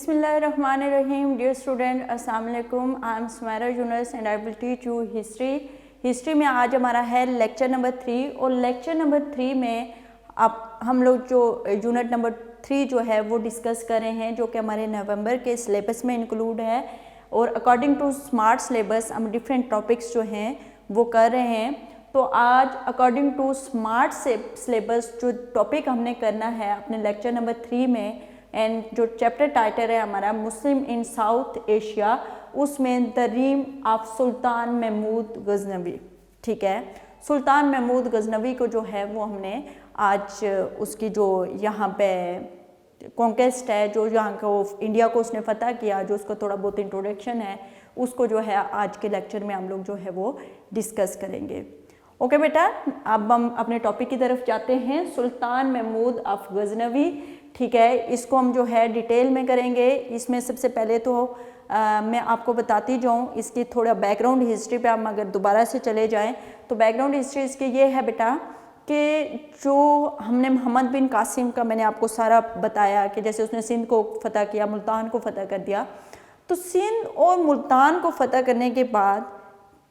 Bismillahirrahmanirrahim. Dear student, Assalamualaikum. I am Sumaira Yunus and I will teach you history में आज हमारा है lecture number 3 और lecture number 3 में हम लोग जो यूनिट नंबर 3 जो है वो डिस्कस कर रहे हैं, जो कि हमारे नवंबर के सिलेबस में इंक्लूड है। और अकॉर्डिंग टू स्मार्ट सिलेबस हम डिफरेंट टॉपिक्स जो हैं वो कर रहे हैं। तो आज अकॉर्डिंग टू स्मार्ट सिलेबस जो टॉपिक हमने करना है अपने लेक्चर नंबर 3 में, एंड जो चैप्टर टाइटल है हमारा मुस्लिम इन साउथ एशिया, उसमें द रीम ऑफ सुल्तान महमूद गजनवी। ठीक है, सुल्तान महमूद गजनवी को जो है वो हमने आज उसकी जो यहाँ पे कॉन्केस्ट है, जो यहाँ को इंडिया को उसने फतह किया, जो उसका थोड़ा बहुत इंट्रोडक्शन है, उसको जो है आज के लेक्चर में हम लोग जो है वो डिस्कस करेंगे। ओके बेटा, अब हम अपने टॉपिक की तरफ जाते हैं। सुल्तान महमूद ऑफ गजनवी, ठीक है, इसको हम जो है डिटेल में करेंगे। इसमें सबसे पहले तो मैं आपको बताती जाऊँ इसकी थोड़ा बैकग्राउंड हिस्ट्री पे। हम अगर दोबारा से चले जाएं तो बैकग्राउंड हिस्ट्री इसकी ये है बेटा कि जो हमने मोहम्मद बिन कासिम का मैंने आपको सारा बताया कि जैसे उसने सिंध को फतह किया, मुल्तान को फतह कर दिया। तो सिंध और मुल्तान को फतह करने के बाद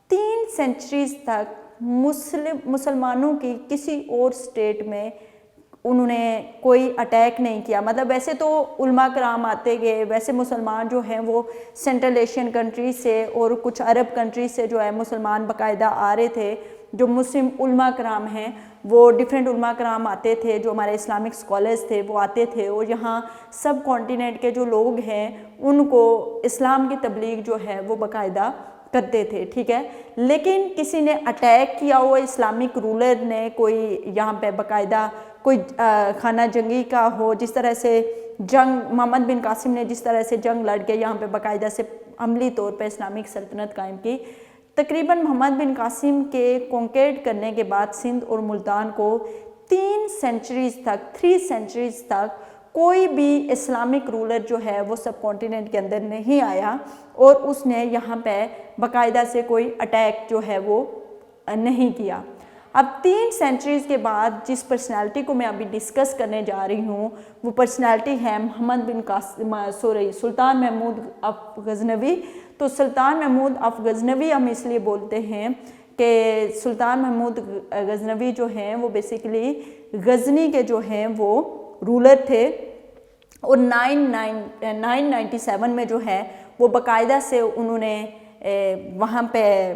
3 सेंचुरीज तक मुसलमानों की किसी और स्टेट में उन्होंने कोई अटैक नहीं किया। मतलब वैसे तो उलमा कराम आते गए, वैसे मुसलमान जो हैं वो सेंट्रल एशियन कंट्री से और कुछ अरब कंट्री से जो है मुसलमान बाकायदा आ रहे थे। जो मुस्लिम उलमा कराम हैं वो डिफरेंट उलमा कराम आते थे, जो हमारे इस्लामिक स्कॉलर्स थे वो आते थे और यहाँ सब कॉन्टिनेंट के जो लोग हैं उनको इस्लाम की तबलीग जो है वो बाकायदा करते थे। ठीक है, लेकिन किसी ने अटैक किया हो, इस्लामिक रूलर ने कोई यहाँ पे बाकायदा कोई खाना जंगी का हो, जिस तरह से जंग मोहम्मद बिन कासिम ने जिस तरह से जंग लड़ के यहाँ पे बाकायदा से अमली तौर पे इस्लामिक सल्तनत कायम की। तकरीबन मोहम्मद बिन कासिम के कॉन्केड करने के बाद सिंध और मुल्तान को 3 सेंचुरीज तक कोई भी इस्लामिक रूलर जो है वो सब कॉन्टिनेंट के अंदर नहीं आया और उसने यहाँ पे बाकायदा से कोई अटैक जो है वो नहीं किया। अब 3 सेंचुरीज के बाद जिस पर्सनालिटी को मैं अभी डिस्कस करने जा रही हूँ वो पर्सनालिटी है सुल्तान महमूद ऑफ गजनवी। तो सुल्तान महमूद ऑफ गजनवी हम इसलिए बोलते हैं कि सुल्तान महमूद गजनवी जो हैं वो बेसिकली गजनी के जो हैं वो रूलर थे और 997 में जो है वो बाकायदा से उन्होंने वहाँ पे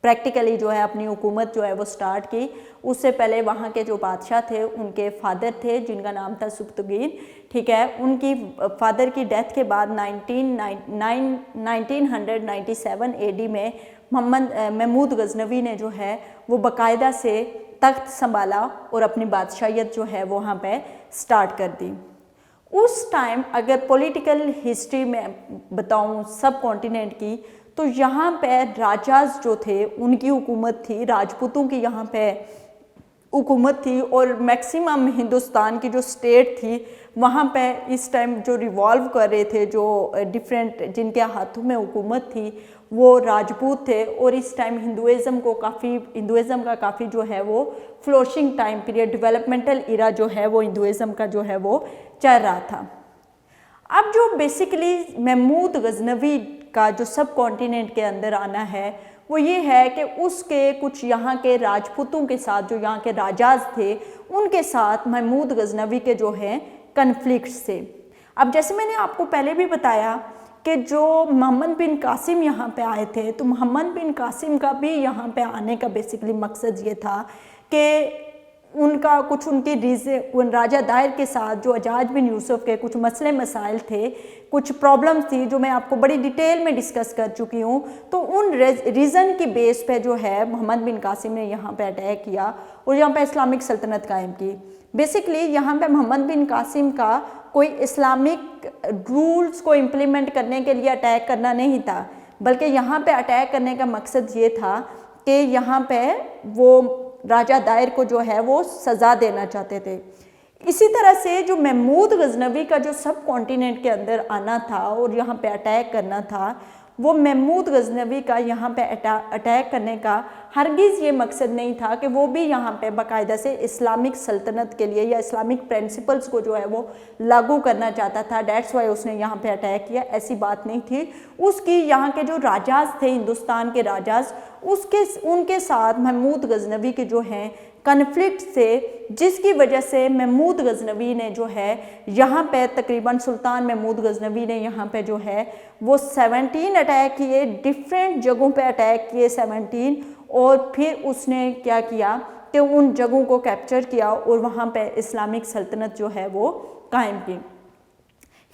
प्रैक्टिकली जो है अपनी हुकूमत जो है वो स्टार्ट की। उससे पहले वहाँ के जो बादशाह थे उनके फादर थे जिनका नाम था सुब्तगीन। ठीक है, उनकी फादर की डेथ के बाद 1997 AD में महमूद गजनवी ने जो है वो बाकायदा से तख्त संभाला और अपनी बादशाहियत जो है वो वहाँ पे स्टार्ट कर दी। उस टाइम अगर पॉलिटिकल हिस्ट्री में बताऊँ सब कॉन्टिनेंट की, तो यहाँ पे राजाज जो थे उनकी हुकूमत थी, राजपूतों की यहाँ पे हुकूमत थी और मैक्सिमम हिंदुस्तान की जो स्टेट थी वहाँ पे इस टाइम जो रिवॉल्व कर रहे थे, जो डिफरेंट जिनके हाथों में हुकूमत थी वो राजपूत थे। और इस टाइम हिंदुइज़्म का काफ़ी जो है वो फ्लोरिशिंग टाइम पीरियड, डेवलपमेंटल इरा जो है वो हिंदुइज़्म का जो है वो चल रहा था। अब जो बेसिकली महमूद गजनवी का जो सब कॉन्टिनेंट के अंदर आना है वो ये है कि उसके कुछ यहाँ के राजपूतों के साथ, जो यहाँ के राजाज थे उनके साथ महमूद गजनवी के जो हैं कन्फ्लिक्ट्स थे। अब जैसे मैंने आपको पहले भी बताया कि जो मोहम्मद बिन कासिम यहाँ पे आए थे, तो मोहम्मद बिन कासिम का भी यहाँ पे आने का बेसिकली मकसद ये था कि उनका कुछ उनकी रीज़न राजा दायर के साथ जो अजाज बिन यूसुफ के कुछ मसले मसाइल थे, कुछ प्रॉब्लम्स थी जो मैं आपको बड़ी डिटेल में डिस्कस कर चुकी हूँ। तो उन रीज़न की बेस पे जो है मोहम्मद बिन कासिम ने यहाँ पे अटैक किया और यहाँ पे इस्लामिक सल्तनत कायम की। बेसिकली यहाँ पे मोहम्मद बिन कासिम का कोई इस्लामिक रूल्स को इम्प्लीमेंट करने के लिए अटैक करना नहीं था, बल्कि यहाँ पे अटैक करने का मकसद ये था कि यहाँ पे वो राजा दायर को जो है वो सज़ा देना चाहते थे। इसी तरह से जो महमूद गजनवी का जो सब कॉन्टिनेंट के अंदर आना था और यहाँ पे अटैक करना था, वो महमूद गजनवी का यहाँ पे अटैक करने का हरगिज़ ये मकसद नहीं था कि वो भी यहाँ पे बाकायदा से इस्लामिक सल्तनत के लिए या इस्लामिक प्रिंसिपल्स को जो है वो लागू करना चाहता था, डेट्स वाई उसने यहाँ पे अटैक किया। ऐसी बात नहीं थी। उसकी यहाँ के जो राजाज थे, हिंदुस्तान के राजाज, उनके साथ महमूद गजनवी के जो हैं कन्फ्लिक्ट से, जिसकी वजह से महमूद गजनवी ने जो है यहाँ पे तकरीबन सुल्तान महमूद गजनवी ने यहाँ पे जो है वो 17 अटैक किए, डिफरेंट जगहों पे अटैक किए 17, और फिर उसने क्या किया कि उन जगहों को कैप्चर किया और वहाँ पे इस्लामिक सल्तनत जो है वो कायम की।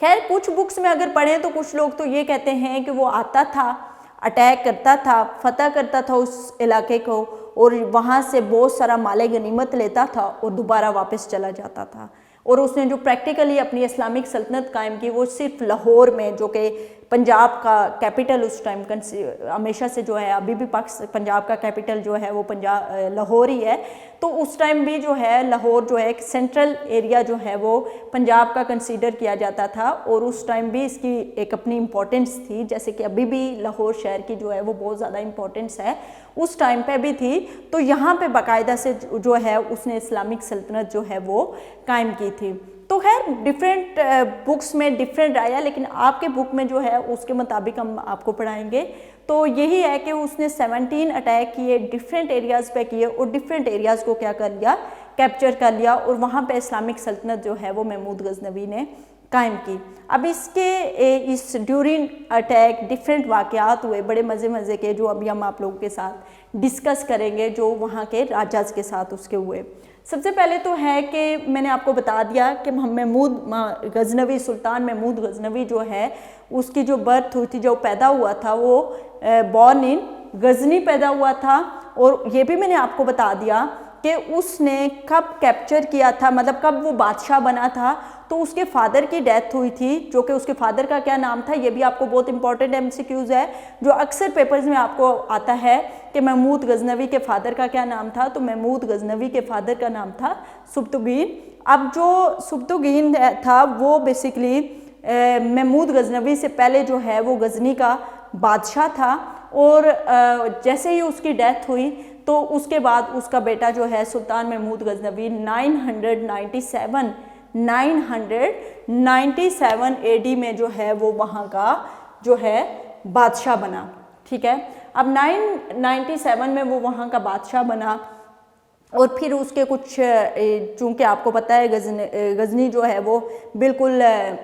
खैर कुछ बुक्स में अगर पढ़ें तो कुछ लोग तो ये कहते हैं कि वो आता था, अटैक करता था, फतह करता था उस इलाके को, और वहाँ से बहुत सारा माले गनीमत लेता था और दोबारा वापस चला जाता था। और उसने जो प्रैक्टिकली अपनी इस्लामिक सल्तनत कायम की वो सिर्फ लाहौर में, जो कि पंजाब का कैपिटल उस टाइम हमेशा से जो है, अभी भी पंजाब का कैपिटल जो है वो लाहौर ही है। तो उस टाइम भी जो है लाहौर जो है एक सेंट्रल एरिया जो है वो पंजाब का कंसीडर किया जाता था, और उस टाइम भी इसकी एक अपनी इम्पोर्टेंस थी, जैसे कि अभी भी लाहौर शहर की जो है वो बहुत ज़्यादा इम्पोर्टेंस है, उस टाइम पे भी थी। तो यहाँ पे बाकायदा से जो है उसने इस्लामिक सल्तनत जो है वो कायम की थी। तो खैर डिफरेंट बुक्स में डिफरेंट आया, लेकिन आपके बुक में जो है उसके मुताबिक हम आपको पढ़ाएंगे। तो यही है कि उसने 17 अटैक किए, डिफरेंट एरियाज़ पे किए, और डिफरेंट एरियाज़ को क्या कर लिया, कैप्चर कर लिया, और वहाँ पे इस्लामिक सल्तनत जो है वो महमूद गजनवी ने कायम की। अब इस ड्यूरिंग अटैक डिफरेंट वाक़यात हुए बड़े मज़े के, जो अभी हम आप लोगों के साथ डिस्कस करेंगे, जो वहाँ के राजाज के साथ उसके हुए। सबसे पहले तो है कि मैंने आपको बता दिया कि महमूद गजनवी, सुल्तान महमूद गजनवी जो है उसकी जो बर्थ हुई थी, जो पैदा हुआ था, वो बॉर्न इन गजनी पैदा हुआ था। और ये भी मैंने आपको बता दिया कि उसने कब कैप्चर किया था, मतलब कब वो बादशाह बना था। तो उसके फादर की डेथ हुई थी, जो कि उसके फादर का क्या नाम था, ये भी आपको बहुत इंपॉर्टेंट MCQs है, जो अक्सर पेपर्स में आपको आता है कि महमूद गजनवी के फादर का क्या नाम था। तो महमूद गजनवी के फादर का नाम था सुब्तुगीन। अब जो सुब्तुगीन था वो बेसिकली महमूद गजनवी से पहले जो है वो गजनी का बादशाह था, और जैसे ही उसकी डेथ हुई तो उसके बाद उसका बेटा जो है सुल्तान महमूद गजनवी 997 AD में जो है वो वहाँ का जो है बादशाह बना। ठीक है, अब 997 में वो वहाँ का बादशाह बना, और फिर उसके कुछ, चूँकि आपको पता है गजनी जो है वो बिल्कुल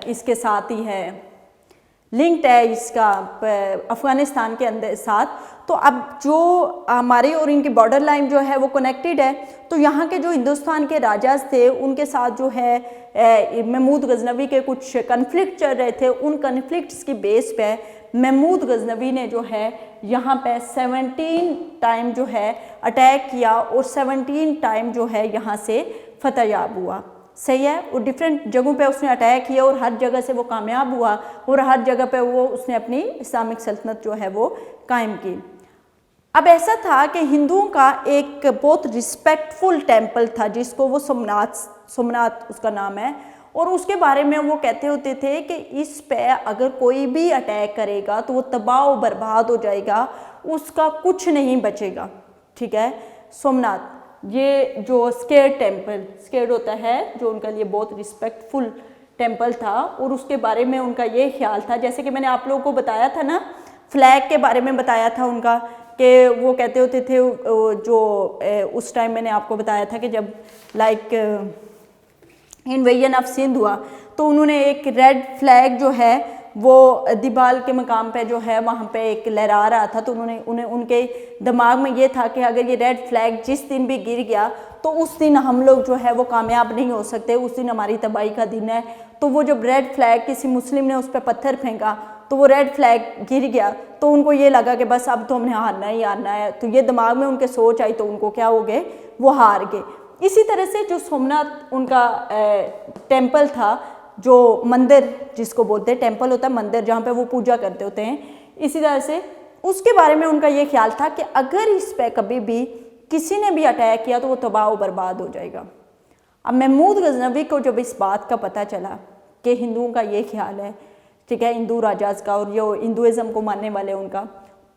इसके साथ ही है, लिंक्ड है इसका अफ़गानिस्तान के अंदर साथ। तो अब जो हमारी और इनकी बॉर्डर लाइन जो है वो कनेक्टेड है। तो यहाँ के जो हिंदुस्तान के राजाज थे उनके साथ जो है महमूद गजनवी के कुछ कन्फ्लिक्ट चल रहे थे। उन कन्फ्लिक्ट्स की बेस पे महमूद गजनवी ने जो है यहाँ पे 17 टाइम जो है अटैक किया, और 17 टाइम जो है यहाँ से फतहयाब हुआ। सही है, और डिफरेंट जगहों पे उसने अटैक किया और हर जगह से वो कामयाब हुआ, और हर जगह पे वो उसने अपनी इस्लामिक सल्तनत जो है वो कायम की। अब ऐसा था कि हिंदुओं का एक बहुत रिस्पेक्टफुल टेम्पल था, जिसको वो सोमनाथ उसका नाम है, और उसके बारे में वो कहते होते थे कि इस पे अगर कोई भी अटैक करेगा तो वो तबाह और बर्बाद हो जाएगा, उसका कुछ नहीं बचेगा। ठीक है, सोमनाथ ये जो स्केर्ड होता है, जो उनका लिए बहुत रिस्पेक्टफुल टेम्पल था, और उसके बारे में उनका ये ख्याल था, जैसे कि मैंने आप लोगों को बताया था ना, फ्लैग के बारे में बताया था उनका, कि वो कहते होते थे जो उस टाइम मैंने आपको बताया था कि जब लाइक इन्वेजन ऑफ सिंध हुआ तो उन्होंने एक रेड फ्लैग जो है वो दीवाल के मकाम पे जो है वहाँ पे एक लहरा रहा था। तो उनके दिमाग में ये था कि अगर ये रेड फ्लैग जिस दिन भी गिर गया तो उस दिन हम लोग जो है वो कामयाब नहीं हो सकते, उस दिन हमारी तबाही का दिन है। तो वो जब रेड फ्लैग किसी मुस्लिम ने उस पर पत्थर फेंका तो वो रेड फ्लैग गिर गया, तो उनको ये लगा कि बस अब तो हमने हारना ही हारना है। तो ये दिमाग में उनके सोच आई, तो उनको क्या हो गए, वो हार गए। इसी तरह से जो सोमनाथ उनका टेम्पल था, जो मंदिर जिसको बोलते हैं, टेम्पल होता है मंदिर जहाँ पे वो पूजा करते होते हैं, इसी तरह से उसके बारे में उनका ये ख्याल था कि अगर इस पे कभी भी किसी ने भी अटैक किया तो वो तबाह व बर्बाद हो जाएगा। अब महमूद गजनवी को जब इस बात का पता चला कि हिंदुओं का ये ख्याल है ठीक है, हिंदू राजाज का और जो हिंदुइज्म को मानने वाले उनका।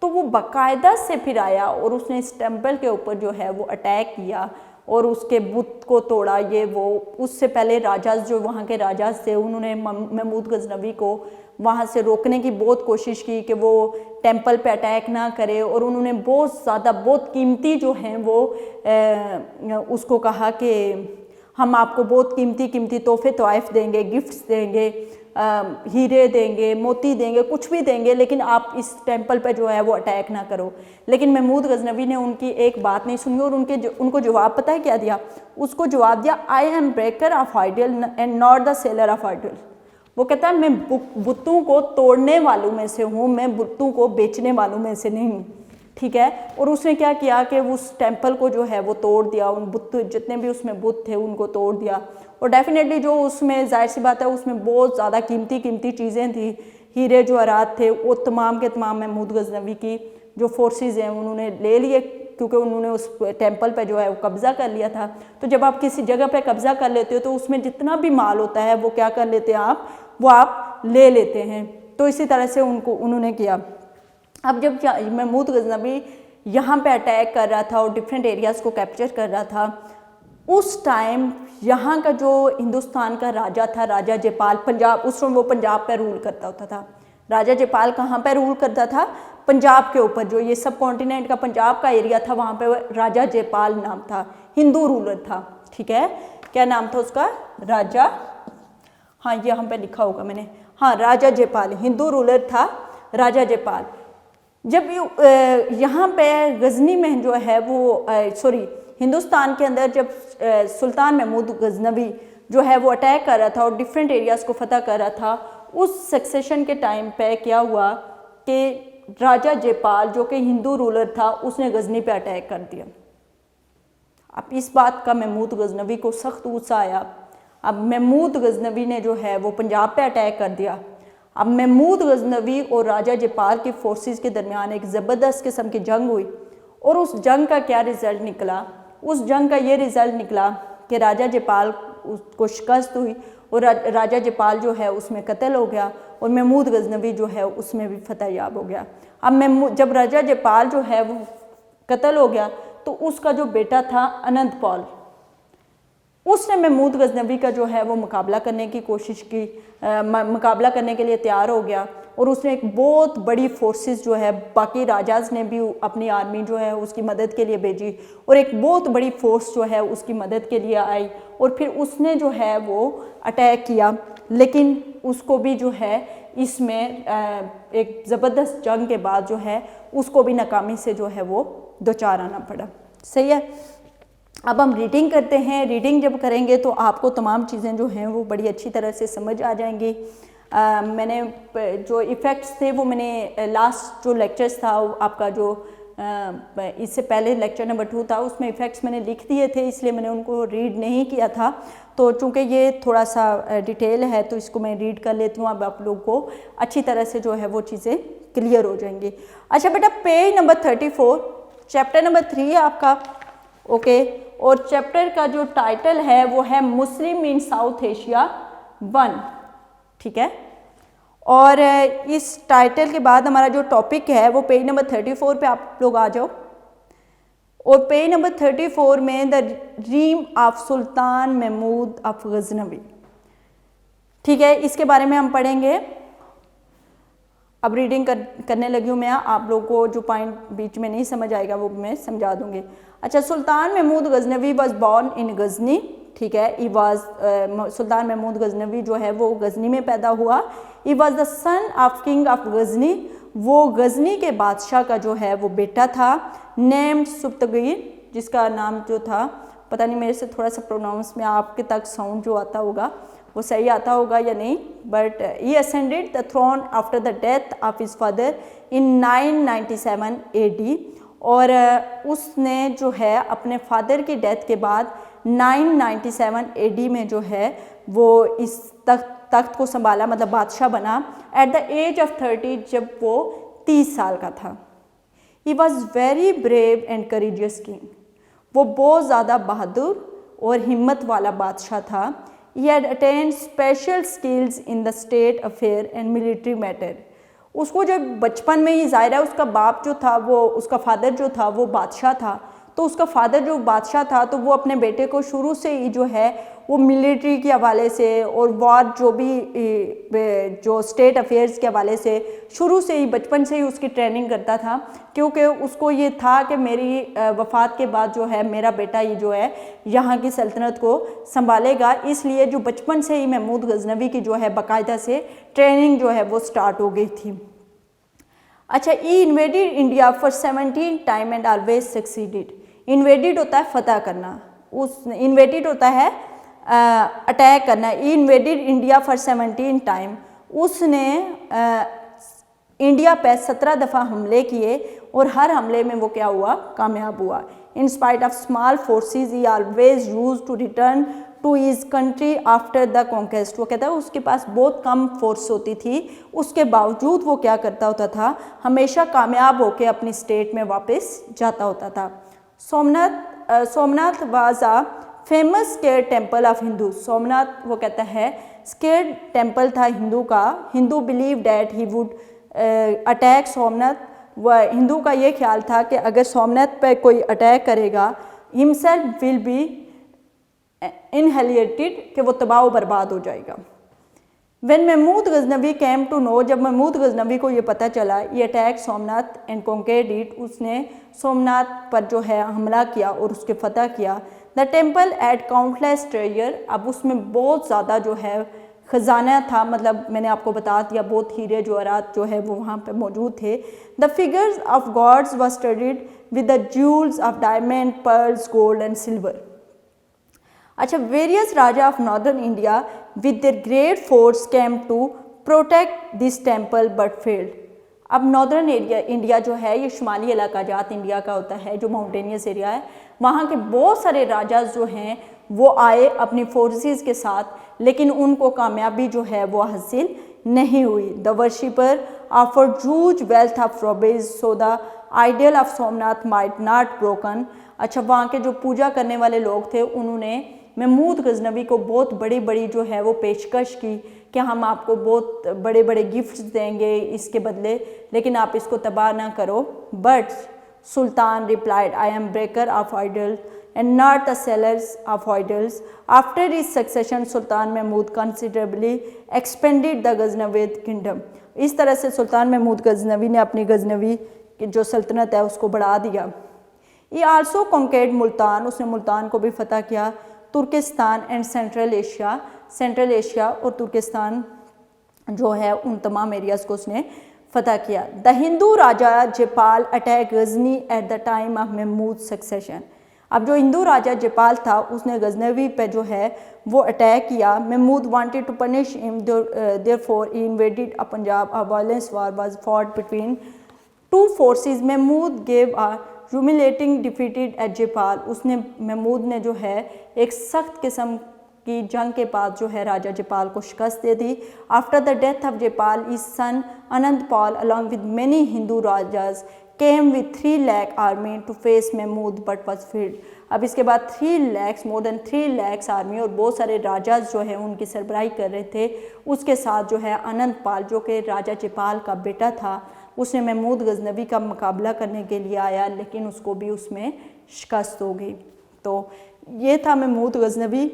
तो वो बाकायदा से फिर आया और उसने इस टेम्पल के ऊपर जो है वो अटैक किया और उसके बुत को तोड़ा, ये वो। उससे पहले राजाज जो वहाँ के राजाज थे उन्होंने महमूद गजनवी को वहाँ से रोकने की बहुत कोशिश की कि वो टेम्पल पे अटैक ना करे, और उन्होंने बहुत ज़्यादा बहुत कीमती जो हैं वो उसको कहा कि हम आपको बहुत कीमती कीमती तोहफे तोहफ़ देंगे, गिफ्ट्स देंगे, हीरे देंगे, मोती देंगे, कुछ भी देंगे, लेकिन आप इस टेंपल पे जो है वो अटैक ना करो। लेकिन महमूद गजनवी ने उनकी एक बात नहीं सुनी और उनको जवाब पता है क्या दिया? उसको जवाब दिया, I am breaker of idol and not the seller of idol. वो कहता है मैं बुतों को तोड़ने वालों में से हूँ, मैं बुतों को बेचने वालों में से नहीं हूँ, ठीक है। और उसने क्या किया कि उस टेंपल को जो है वो तोड़ दिया, उन बुत जितने भी उसमें बुत थे उनको तोड़ दिया। और डेफिनेटली जो उसमें जाहिर सी बात है उसमें बहुत ज़्यादा कीमती कीमती चीज़ें थी, हीरे जवाहरात थे, वो तमाम के तमाम महमूद गजनवी की जो फोर्सेस हैं उन्होंने ले लिए, क्योंकि उन्होंने उस टेंपल पे जो है वो कब्ज़ा कर लिया था। तो जब आप किसी जगह पे कब्ज़ा कर लेते हो तो उसमें जितना भी माल होता है वो क्या कर लेते हैं वो आप ले लेते हैं। तो इसी तरह से उन्होंने किया। अब जब महमूद गजनवी यहाँ पे अटैक कर रहा था और डिफरेंट एरियाज़ को कैप्चर कर रहा था, उस टाइम यहाँ का जो हिंदुस्तान का राजा था, राजा जयपाल, पंजाब, उस समय वो पंजाब पे रूल करता होता था। राजा जयपाल कहाँ पे रूल करता था? पंजाब के ऊपर, जो ये सब कॉन्टिनेंट का पंजाब का एरिया था वहाँ पे राजा जयपाल नाम था, हिंदू रूलर था, ठीक है। क्या नाम था उसका? राजा, हाँ ये यहाँ पे लिखा होगा मैंने, हाँ राजा जयपाल, हिंदू रूलर था राजा जयपाल। जब यहाँ पे गजनी में जो है वो हिंदुस्तान के अंदर जब सुल्तान महमूद गजनवी जो है वो अटैक कर रहा था और डिफरेंट एरियाज़ को फतह कर रहा था, उस सक्सेशन के टाइम पे क्या हुआ कि राजा जयपाल जो कि हिंदू रूलर था उसने गजनी पे अटैक कर दिया। अब इस बात का महमूद गजनवी को सख्त गुस्सा आया। अब महमूद गजनवी ने जो है वो पंजाब पे अटैक कर दिया। अब महमूद गजनवी और राजा जयपाल की फोर्सेस के दरमियान एक ज़बरदस्त किस्म की जंग हुई और उस जंग का क्या रिज़ल्ट निकला? उस जंग का ये रिज़ल्ट निकला कि राजा जयपाल को शिकस्त हुई और राजा जयपाल जो है उसमें कत्ल हो गया और महमूद गजनवी जो है उसमें भी फतह याब हो गया। अब जब राजा जयपाल जो है वो कत्ल हो गया तो उसका जो बेटा था अनंतपाल, उसने महमूद गजनवी का जो है वो मुकाबला करने की कोशिश की, मुकाबला करने के लिए तैयार हो गया और उसने एक बहुत बड़ी फोर्सेस जो है, बाकी राजाज ने भी अपनी आर्मी जो है उसकी मदद के लिए भेजी और एक बहुत बड़ी फोर्स जो है उसकी मदद के लिए आई और फिर उसने जो है वो अटैक किया। लेकिन उसको भी जो है इसमें एक ज़बरदस्त जंग के बाद जो है उसको भी नाकामी से जो है वो दो चार आना पड़ा। सही है। अब हम रीडिंग करते हैं। रीडिंग जब करेंगे तो आपको तमाम चीज़ें जो हैं वो बड़ी अच्छी तरह से समझ आ जाएंगी। मैंने जो इफ़ेक्ट्स थे वो मैंने लास्ट जो लेक्चर्स था आपका जो इससे पहले लेक्चर नंबर 2 था उसमें इफ़ेक्ट्स मैंने लिख दिए थे, इसलिए मैंने उनको रीड नहीं किया था। तो चूँकि ये थोड़ा सा डिटेल है तो इसको मैं रीड कर लेती हूँ। अब आप लोग को अच्छी तरह से जो है वो चीज़ें क्लियर हो जाएंगी। अच्छा बेटा, पेज नंबर 34 चैप्टर नंबर 3 है आपका, ओके। और चैप्टर का जो टाइटल है वो है मुस्लिम इन साउथ एशिया 1, ठीक है। और इस टाइटल के बाद हमारा जो टॉपिक है वो पेज नंबर 34 पे आप लोग आ जाओ। और पेज नंबर 34 में the dream of Sultan Mahmud of Ghaznavi, ठीक है, इसके बारे में हम पढ़ेंगे। अब रीडिंग करने लगी हूँ मैं, आप लोगों को जो पॉइंट बीच में नहीं समझ आएगा वो मैं समझा दूंगी। अच्छा, Sultan Mahmud Ghaznavi was born in Ghazni, ठीक है। ही वॉज सुल्तान महमूद गजनवी जो है वो गजनी में पैदा हुआ। He was the son of king of Ghazni, वो गजनी के बादशाह का जो है वो बेटा था। नेम्ड सुब्तगीर, जिसका नाम जो था पता नहीं, मेरे से थोड़ा सा प्रोनाउंस में आपके तक साउंड जो आता होगा वो सही आता होगा या नहीं, but he ascended the throne after the death of his father in 997 AD। और उसने जो है अपने फादर की डेथ के बाद 997 AD में जो है वो इस तख्त को संभाला, मतलब बादशाह बना। एट द एज ऑफ 30, जब वो 30 साल का था। He was very brave and courageous king, वो बहुत ज़्यादा बहादुर और हिम्मत वाला बादशाह था। He had attained special skills in the state affair and military matter. उसको जब बचपन में ही ज़ाहिर है उसका बाप जो था वो उसका फादर जो था वो बादशाह था, तो उसका फादर जो बादशाह था तो वो अपने बेटे को शुरू से ही जो है वो मिलिट्री के हवाले से और वॉर जो भी जो स्टेट अफेयर्स के हवाले से शुरू से ही बचपन से ही उसकी ट्रेनिंग करता था, क्योंकि उसको ये था कि मेरी वफ़ात के बाद जो है मेरा बेटा ये जो है यहाँ की सल्तनत को संभालेगा। इसलिए जो बचपन से ही महमूद गजनवी की जो है बाकायदा से ट्रेनिंग जो है वो स्टार्ट हो गई थी। अच्छा, he invaded India for 17 time and always succeeded. Invaded होता है फतह करना, उस इन्वेडेड होता है अटैक करना। ही इन्वेडेड इंडिया फॉर 17 टाइम, उसने इंडिया पे 17 दफ़ा हमले किए और हर हमले में वो क्या हुआ, कामयाब हुआ। In spite of small forces he always use to return to his country after the conquest. वो कहता है उसके पास बहुत कम फोर्स होती थी, उसके बावजूद वो क्या करता होता था, हमेशा कामयाब होकर अपनी स्टेट में वापस जाता होता था। Somnath was a famous square temple of Hindu. Somnath वो कहता है स्केयर टेम्पल था हिंदू का। Hindu believe that he would attack Somnath. वह हिंदू का ये ख्याल था कि अगर सोमनाथ पर कोई अटैक करेगा हिमसेल्फ विल बी इनहेलिएटेड, कि वो तबाह व बर्बाद हो जाएगा। When Mahmud Ghaznavi came to know, जब महमूद गजनवी को ये पता चला ये attack Somnath and conquered it, उसने सोमनाथ पर जो है हमला किया और उसके फतह किया। The temple at countless treasure, अब उसमें बहुत ज़्यादा जो है ख़जाना था, मतलब मैंने आपको बता दिया बहुत हीरे जवाहरात जो है वो वहाँ पे मौजूद थे। The figures of gods were studded with the jewels of diamond, pearls, gold and silver. अच्छा, various raja of northern India with their great force came to protect this temple but failed. अब नॉर्दर्न इंडिया जो है ये शुमाली इलाका जात India का होता है, जो माउंटेनियस एरिया है, वहाँ के बहुत सारे राजा जो हैं वो आए अपनी फोर्सेस के साथ, लेकिन उनको कामयाबी जो है वो हासिल नहीं हुई। The worshipper offered huge wealth of rupees so the ideal of Somnath might not broken. अच्छा, वहाँ के जो पूजा करने वाले लोग थे उन्होंने महमूद गजनवी को बहुत बड़ी बड़ी जो है वो पेशकश की कि हम आपको बहुत बड़े बड़े गिफ्ट्स देंगे इसके बदले, लेकिन आप इसको तबाह ना करो। But Sultan replied, I am breaker of idol and not the sellers of idols. After his succession Sultan Mahmud considerably expanded the Ghaznavid kingdom. इस तरह से सुल्तान महमूद गजनवी ने अपनी गजनवी की जो सल्तनत है उसको बढ़ा दिया। ये आल्सो कॉन्केर्ड मुल्तान, उसने मुल्तान को भी फतह किया। तुर्किस्तान एंड सेंट्रल एशिया और तुर्किस्तान जो है उन तमाम एरियाज़ को उसने फतह किया। The Hindu raja Jaipal attack Ghazni at the time of Mahmud succession. अब जो हिंदू राजा जयपाल था उसने गजनवी पे जो है वो अटैक किया। Mahmud wanted to punish him, therefore he invaded a Punjab. A violence war was fought between two forces. Mahmud gave a humiliating defeated at Jaipal. उसने महमूद ने जो है एक सख्त किस्म की जंग के बाद जो है राजा जयपाल को शिकस्त दे दी। After the death of Jaipal is son Anantpal along with many Hindu rajas came with 3 lakh army to face Mahmud but was failed. अब इसके बाद 3 lakh, more than 3 lakh army और बहुत सारे राजाज जो है उनकी सरबराही कर रहे थे। उसके साथ जो है अनंतपाल जो कि राजा जयपाल का बेटा था, उसने महमूद गजनवी का मुकाबला करने के लिए आया, लेकिन उसको भी उसमें शिकस्त हो गई। तो ये था महमूद गजनवी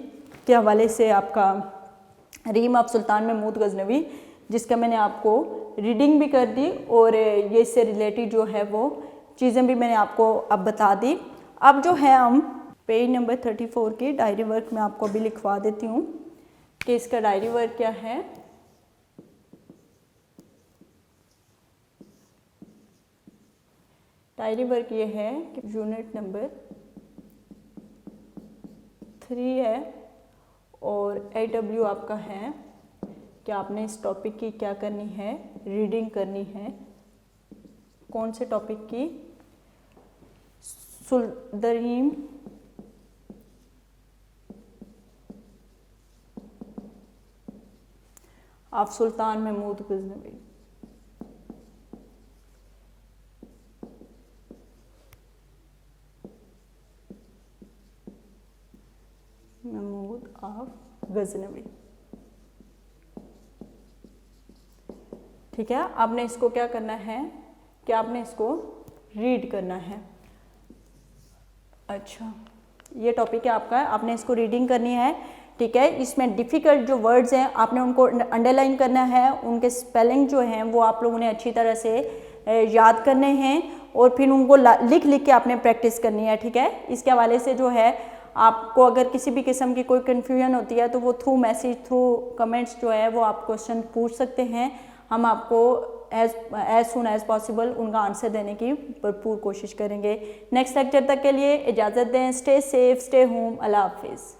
के हवाले से आपका रीम ऑफ सुल्तान महमूद गजनवी, जिसका मैंने आपको रीडिंग भी कर दी और ये इससे रिलेटेड जो है वो चीज़ें भी मैंने आपको अब बता दी। अब जो है हम पेज नंबर 34 की डायरी वर्क में आपको अभी लिखवा देती हूँ कि इसका डायरी वर्क क्या है। डायरी वर्क ये है कि यूनिट नंबर 3 है और AW आपका है कि आपने इस टॉपिक की क्या करनी है, रीडिंग करनी है। कौन से टॉपिक की? The realm of Sultan Mahmud Ghaznavi. Mahmud of Ghaznavi. ठीक है, आपने इसको क्या करना है कि आपने इसको रीड करना है। अच्छा, ये टॉपिक है आपका, आपने इसको रीडिंग करनी है। ठीक है, इसमें डिफ़िकल्ट जो वर्ड्स हैं आपने उनको अंडरलाइन करना है, उनके स्पेलिंग जो हैं वो आप लोगों ने अच्छी तरह से याद करने हैं और फिर उनको लिख लिख के आपने प्रैक्टिस करनी है। ठीक है, इसके हवाले से जो है आपको अगर किसी भी किस्म की कोई कन्फ्यूजन होती है तो वो थ्रू मैसेज, थ्रू कमेंट्स जो है वो आप क्वेश्चन पूछ सकते हैं। हम आपको एज सुन एज पॉसिबल उनका आंसर देने की भरपूर कोशिश करेंगे। नेक्स्ट लेक्चर तक के लिए इजाज़त दें। स्टे सेफ, स्टे होम, अल्लाह हाफिज़।